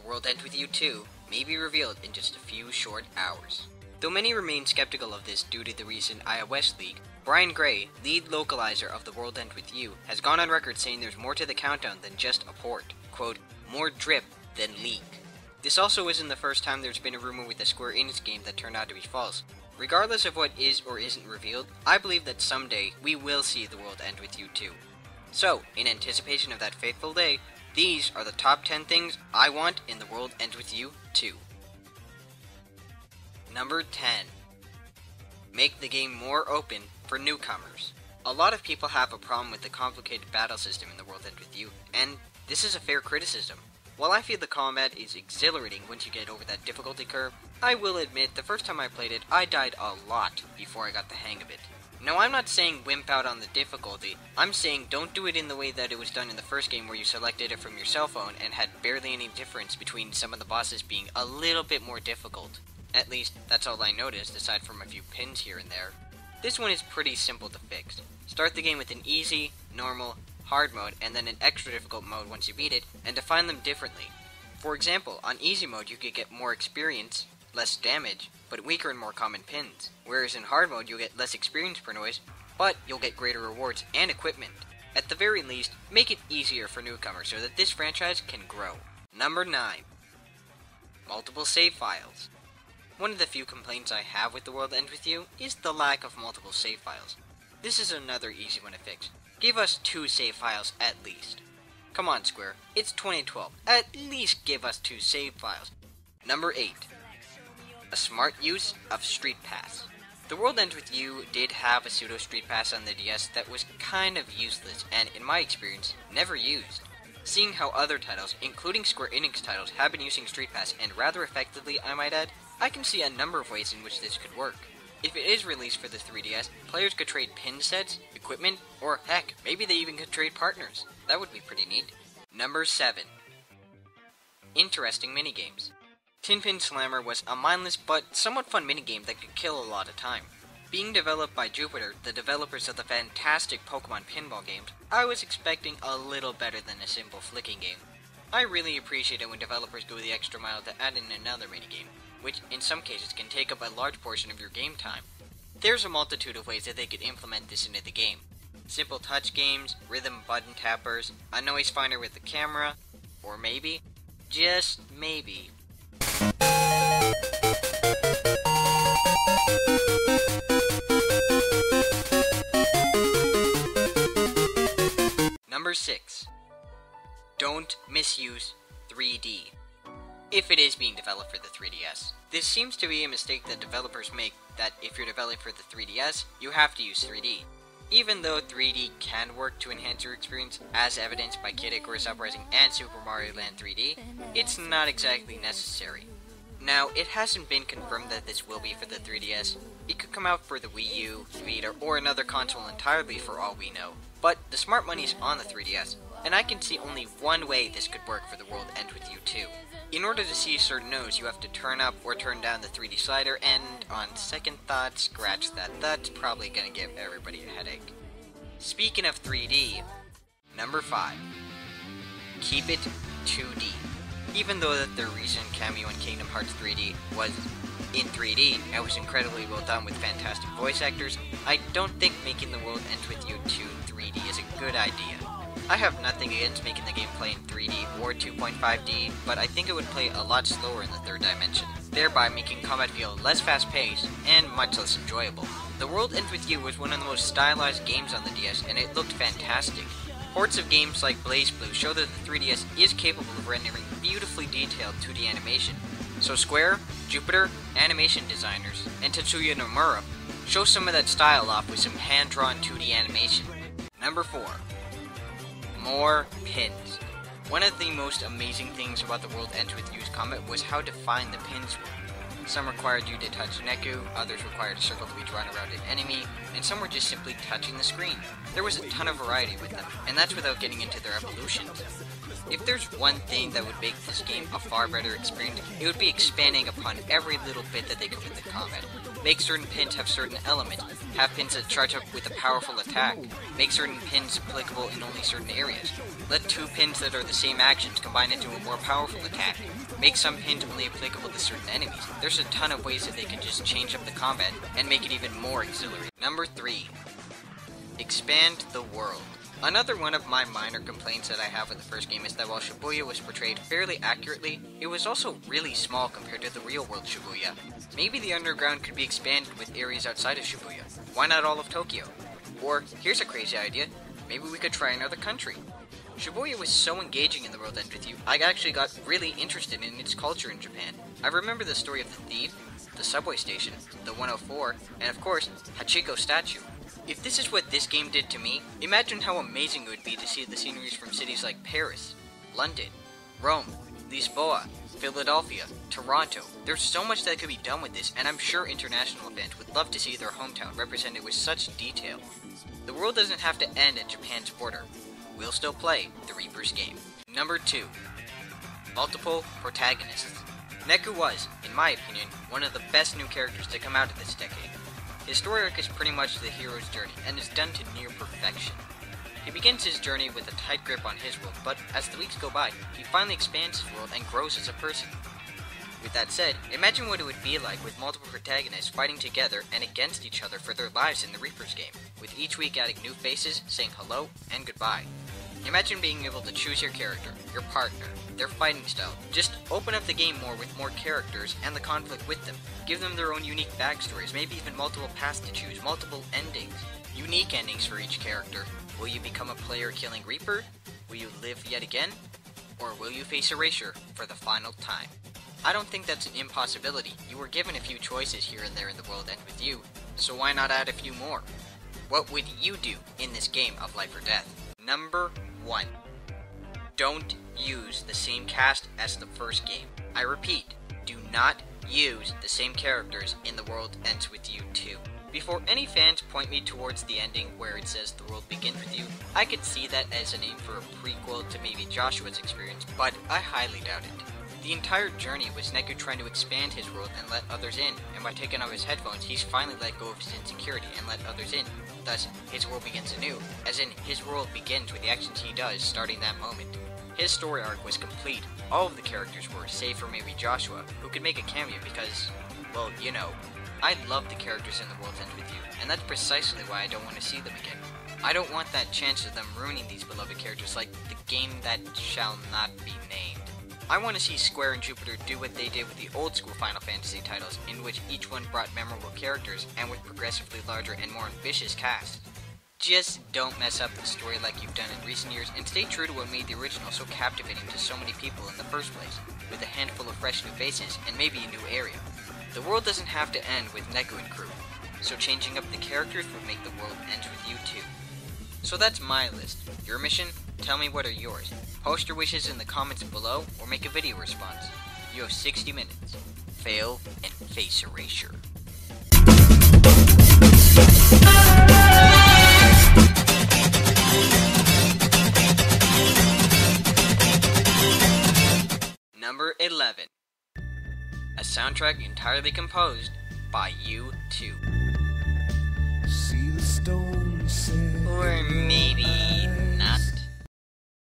World Ends With You 2 may be revealed in just a few short hours. Though many remain skeptical of this due to the recent iOS leak, Brian Gray, lead localizer of The World Ends With You, has gone on record saying there's more to the countdown than just a port. Quote, more drip than leak. This also isn't the first time there's been a rumor with a Square Enix game that turned out to be false. Regardless of what is or isn't revealed, I believe that someday we will see The World End With You 2. So, in anticipation of that fateful day, these are the top 10 things I want in The World Ends With You 2. Number 10. Make the game more open for newcomers. A lot of people have a problem with the complicated battle system in The World Ends With You, and this is a fair criticism. While I feel the combat is exhilarating once you get over that difficulty curve, I will admit the first time I played it, I died a lot before I got the hang of it. No, I'm not saying wimp out on the difficulty, I'm saying don't do it in the way that it was done in the first game where you selected it from your cell phone and had barely any difference between some of the bosses being a little bit more difficult. At least, that's all I noticed aside from a few pins here and there. This one is pretty simple to fix. Start the game with an easy, normal, hard mode, and then an extra difficult mode once you beat it, and define them differently. For example, on easy mode you could get more experience, less damage, but weaker and more common pins. Whereas in hard mode you'll get less experience per noise, but you'll get greater rewards and equipment. At the very least, make it easier for newcomers so that this franchise can grow. Number 9. Multiple save files. One of the few complaints I have with The World Ends With You is the lack of multiple save files. This is another easy one to fix. Give us 2 save files at least. Come on, Square, it's 2012. At least give us 2 save files. Number 8. A smart use of StreetPass. The World Ends With You did have a pseudo StreetPass on the DS that was kind of useless and, in my experience, never used. Seeing how other titles, including Square Enix titles, have been using StreetPass, and rather effectively, I might add, I can see a number of ways in which this could work. If it is released for the 3DS, players could trade pin sets, equipment, or heck, maybe they even could trade partners. That would be pretty neat. Number 7. Interesting minigames. Tin Pin Slammer was a mindless but somewhat fun minigame that could kill a lot of time. Being developed by Jupiter, the developers of the fantastic Pokemon pinball games, I was expecting a little better than a simple flicking game. I really appreciate it when developers go the extra mile to add in another minigame, which in some cases can take up a large portion of your game time. There's a multitude of ways that they could implement this into the game. Simple touch games, rhythm button tappers, a noise finder with the camera, or maybe, just maybe, Number 6. Don't misuse 3D. If it is being developed for the 3DS. This seems to be a mistake that developers make, that if you're developing for the 3DS, you have to use 3D. Even though 3D can work to enhance your experience, as evidenced by Kid Icarus Uprising and Super Mario Land 3D, it's not exactly necessary. Now, it hasn't been confirmed that this will be for the 3DS. It could come out for the Wii U, Vita, or another console entirely for all we know. But the smart money's on the 3DS, and I can see only one way this could work for The World Ends With You 2. In order to see certain nodes, you have to turn up or turn down the 3D slider, and on second thought, scratch that. That's probably gonna give everybody a headache. Speaking of 3D, number 5. Keep it 2D. Even though that their recent cameo in Kingdom Hearts 3D was in 3D and was incredibly well done with fantastic voice actors, I don't think making The World Ends With You 2 3D is a good idea. I have nothing against making the game play in 3D or 2.5D, but I think it would play a lot slower in the third dimension, thereby making combat feel less fast-paced and much less enjoyable. The World Ends With You was one of the most stylized games on the DS, and it looked fantastic. Ports of games like BlazBlue show that the 3DS is capable of rendering beautifully detailed 2D animation. So Square, Jupiter, animation designers, and Tetsuya Nomura show some of that style off with some hand-drawn 2D animation. Number 4. More pins. One of the most amazing things about The World Ends With You's combat was how defined the pins were. Some required you to touch Neku, others required a circle to be drawn around an enemy, and some were just simply touching the screen. There was a ton of variety with them, and that's without getting into their evolutions. If there's one thing that would make this game a far better experience, it would be expanding upon every little bit that they could with the combat. Make certain pins have certain elements, have pins that charge up with a powerful attack, make certain pins applicable in only certain areas. Let two pins that are the same actions combine into a more powerful attack. Make some pins only applicable to certain enemies. There's a ton of ways that they can just change up the combat and make it even more exhilarating. Number 3. Expand the world. Another one of my minor complaints that I have with the first game is that while Shibuya was portrayed fairly accurately, it was also really small compared to the real-world Shibuya. Maybe the underground could be expanded with areas outside of Shibuya. Why not all of Tokyo? Or, here's a crazy idea, maybe we could try another country. Shibuya was so engaging in The World Ends With You, I actually got really interested in its culture in Japan. I remember the story of the thief, the subway station, the 104, and of course, Hachiko's statue. If this is what this game did to me, imagine how amazing it would be to see the sceneries from cities like Paris, London, Rome, Lisboa, Philadelphia, Toronto. There's so much that could be done with this, and I'm sure international fans would love to see their hometown represented with such detail. The world doesn't have to end at Japan's border. We'll still play the Reaper's game. Number 2. Multiple protagonists. Neku was, in my opinion, one of the best new characters to come out of this decade. His story arc is pretty much the hero's journey, and is done to near perfection. He begins his journey with a tight grip on his world, but as the weeks go by, he finally expands his world and grows as a person. With that said, imagine what it would be like with multiple protagonists fighting together and against each other for their lives in the Reaper's game, with each week adding new faces, saying hello and goodbye. Imagine being able to choose your character, your partner, their fighting style. Just open up the game more with more characters and the conflict with them. Give them their own unique backstories, maybe even multiple paths to choose, multiple endings. Unique endings for each character. Will you become a player killing Reaper? Will you live yet again? Or will you face erasure for the final time? I don't think that's an impossibility. You were given a few choices here and there in The World Ends With You, so why not add a few more? What would you do in this game of life or death? Number 1. Don't use the same cast as the first game. I repeat, do not use the same characters in The World Ends With You 2. Before any fans point me towards the ending where it says the world begins with you, I could see that as a name for a prequel to maybe Joshua's experience, but I highly doubt it. The entire journey was Neku trying to expand his world and let others in, and by taking off his headphones, he's finally let go of his insecurity and let others in. Thus, his world begins anew, as in, his world begins with the actions he does starting that moment. His story arc was complete. All of the characters were, save for maybe Joshua, who could make a cameo because, well, you know. I love the characters in The World Ends With You, and that's precisely why I don't want to see them again. I don't want that chance of them ruining these beloved characters like the game that shall not be named. I want to see Square and Jupiter do what they did with the old school Final Fantasy titles, in which each one brought memorable characters and with progressively larger and more ambitious casts. Just don't mess up the story like you've done in recent years, and stay true to what made the original so captivating to so many people in the first place, with a handful of fresh new faces and maybe a new area. The world doesn't have to end with Neku and crew, so changing up the characters would make The World Ends With You too. So that's my list. Your mission? Tell me what are yours. Post your wishes in the comments below, or make a video response. You have 60 minutes. Fail and face erasure. Number 11. A soundtrack entirely composed by U2. See the stone set. Or maybe